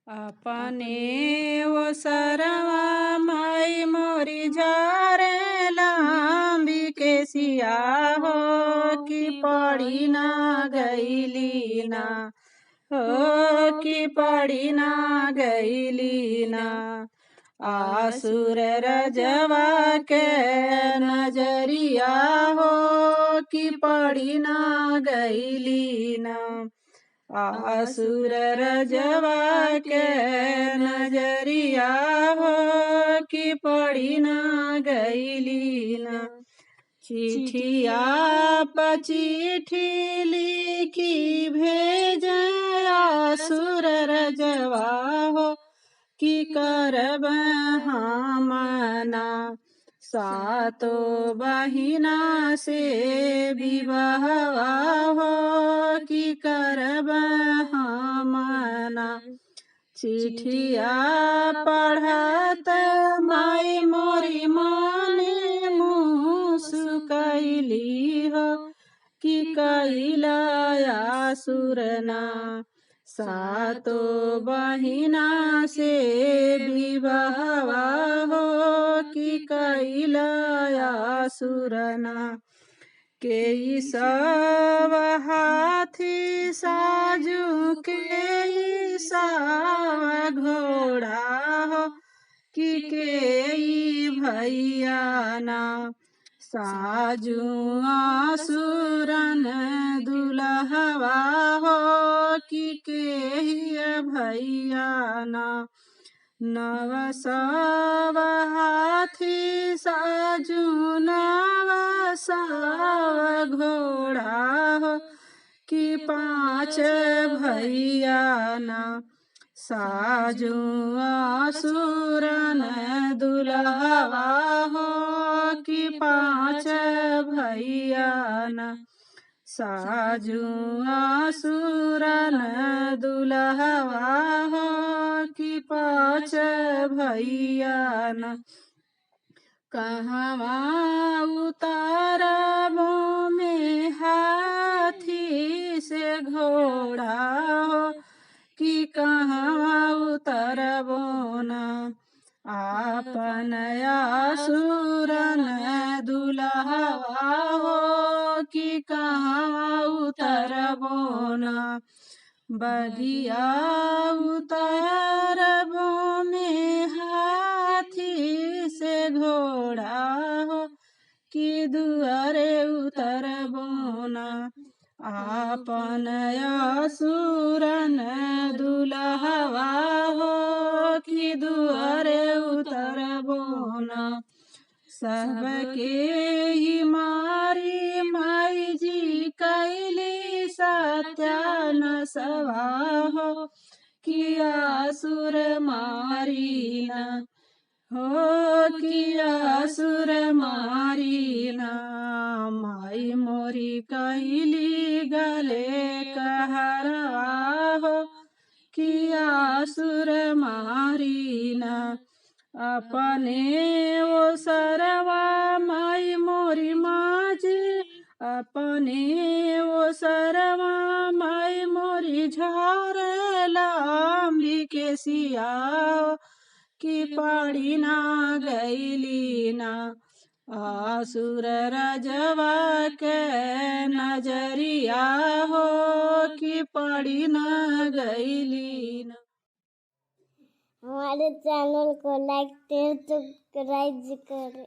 अपने वो सरवा माई मोरी झारे लांबी के सिया हो कि पड़ी ना गईली ना हो कि पड़ी ना गईली ना आसुर रजवा के नजरिया हो कि पड़ी ना गईली ना आसुर रजवा के नजरिया हो कि पड़ी ना गईली ना चिठिया पचिठी लिखी भेजे आसुर रजवा हो कि करब हमना सातो बहिना से विवाहवा हो कि करब हमना चिठिया पढ़त माई मोरी माने मुस्कैली हो कि कैला आसुरना सातो बहिना से विवाहवा हो कि कैला आसुरना के सब हाथी साजू के सब घोड़ा हो कि भैया ना साजू आसुरन दुल्हवा हो कि भैया ना नव सब हाथी साजू नव सब घोड़ा हो कि पाँच भैया ना साजू आसुरन दुल्हवा हो कि पाँच भैया ना साजू आसुरन दुल्हवा हो कि पाँच भैया न कहवा उतारबो में हाथी से घोड़ा हो कि कहवा उतारबो न आपन आसुरन दुल्हवा हो कि कहवा उतारबो न बगिया उतारबो में हाथी से घोड़ा हो कि दुआरे उतरबो न आपन आसुरन दुल्हवा हो कि दुआरे उतरबो न सबके ही मारी माई जी कैली सत्यानसवा हो कि आसुर मारी न हो कि आसुर मारी न माई मोरी कैली गले कहरवा हो कि आसुर मारी न अपने वो सरवा माई मोरी माजी अपने वो सरवा माई मोरी झार लांबी के सिया कि पड़ी ना गईली ना आसुर रजवा के नजरिया हो कि पड़ी ना गईली ना। हमारे चैनल को लाइक सब्सक्राइब करें।